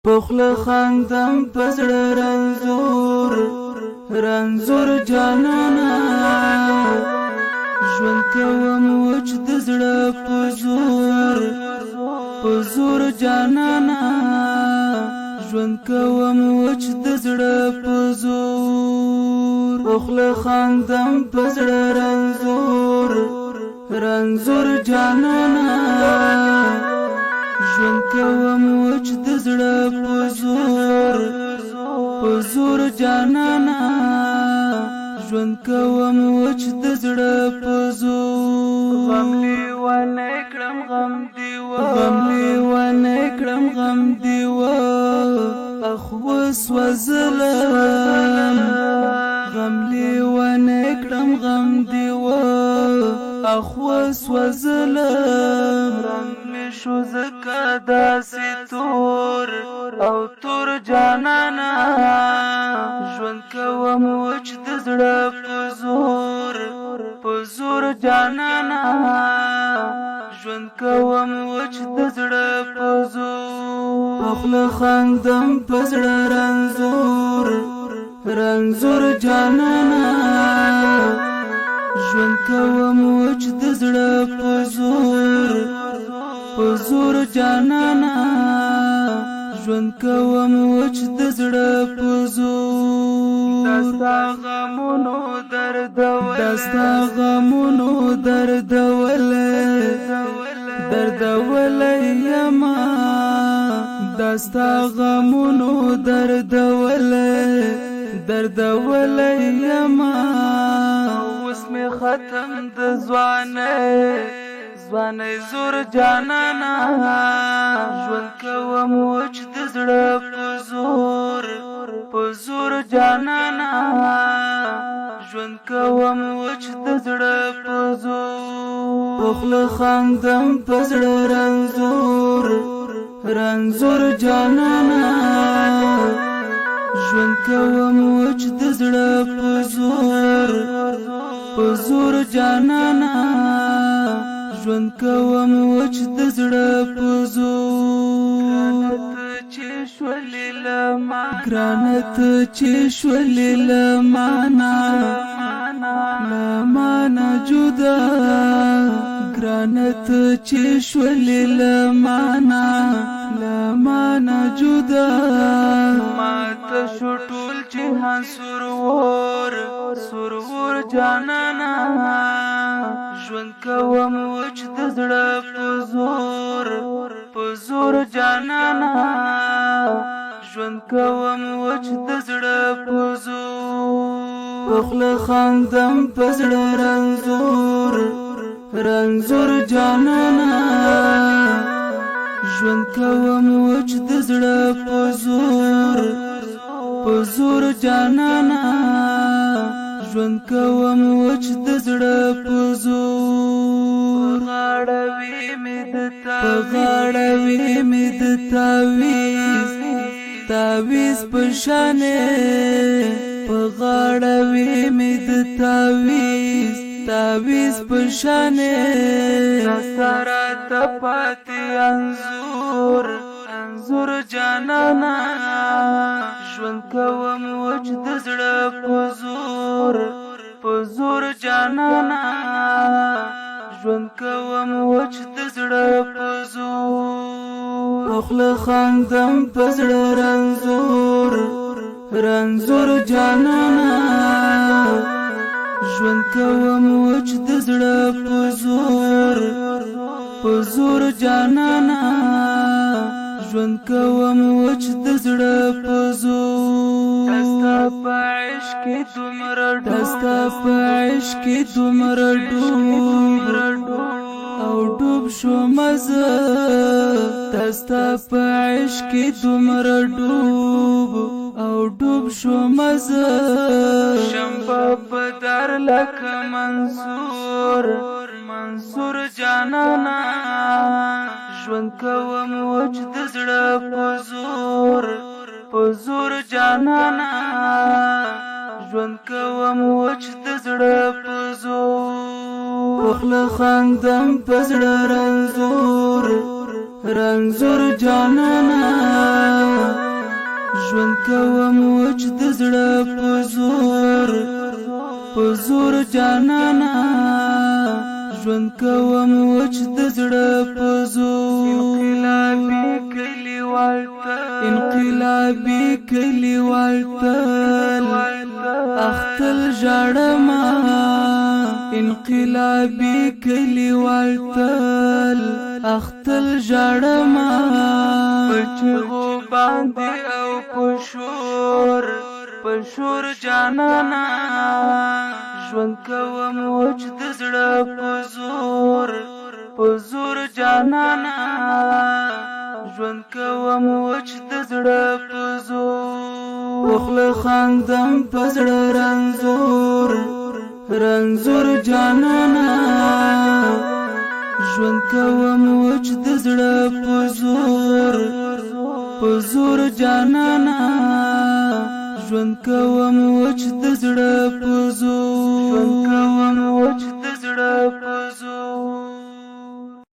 پخل خندم پزړه رنزور جانانا ژوند کوم وچ د زړه په زور جانانا ژوند کوم وچ د زړه په زور پخل خندم پزړه رنزور جانانا ژوند کوم وچ د زړه په زور جانانا ژوند کوم وچ د زړه په زور غم لیوانه کړم غم دیوه اخو سوزلم غم لیوانه کړم غم دیوه اخو سوزلم رنگ می شو زکا داسی تور او تور جانانا ژوند کوم وچ د زړه په زور جانانا ژوند کوم وچ د زړه په زور پخل خندم پزړه رنزور جانانا ژوند کوم وچ د زړه په زور جانانا ژوند کوم وچ د زړه په زور دستا غمونو دردول یما دستا غمونو دردول یما اوس می ختم د ځواني زور جانانا ژوند کوم وچ د زړه په زور جانانا ژوند کوم وچ د زړه په زور پخل خندم پزړه رنزور جانانا ژوند کوم وچ د زړه په زور جانانا ژوند کوم وچ د زړه په زور ګرانت چې شولې لمانا جدا ګرانت چې شولې لمانا جدا ما ته شو ټول جهان سرور جانانا ژوند کوم وچ د زړه په زور جانانا ژوند کوم وچ د زړه په زور پخل خندم پزړه رنزور جانانا ژوند کوم وچ د زړه په زور جانانا ژوند کوم وچ د زړه په زور غاړوي مې د تاویز پشانه په غاړوي مې د تاویز پشانه سره تپاتې انزور جانانا ژوند کوم وچ د زړه په زور جانانا ژوند کوم وچ د زړه په زور پخل خندم پزړه رنزور جانانا ژوند کوم وچ د زړه په زور جانانا ژوند کوم وچ د زړه په زور دستا په عشق کې دومره ډوب شو مزه دستا په عشق کې دومره ډوب شو مزه شمبا په در لکه منصور جانانا ژوند کوم وچ د زړه په زور جانانا ژوند کوم وچ د زړه په زور پخل خندم پزړه رنزور جانانا ژوند کوم وچ د زړه په زور جانانا ژوند کوم وچ د زړه په زور انقلابي کلیوال تل اختل ژړما انقلابي کلیوال تل اختل ژړما پچغو باندې او پشور جانانا ژوند کوم وچ د زړه په زور جانانا ژوند کوم وچ د زړه په زور وخله خاندم په زړه رنځور جانانا ژوند کوم وچ د زړه په زور جانانا ژوند کوم وچ د زړه په زور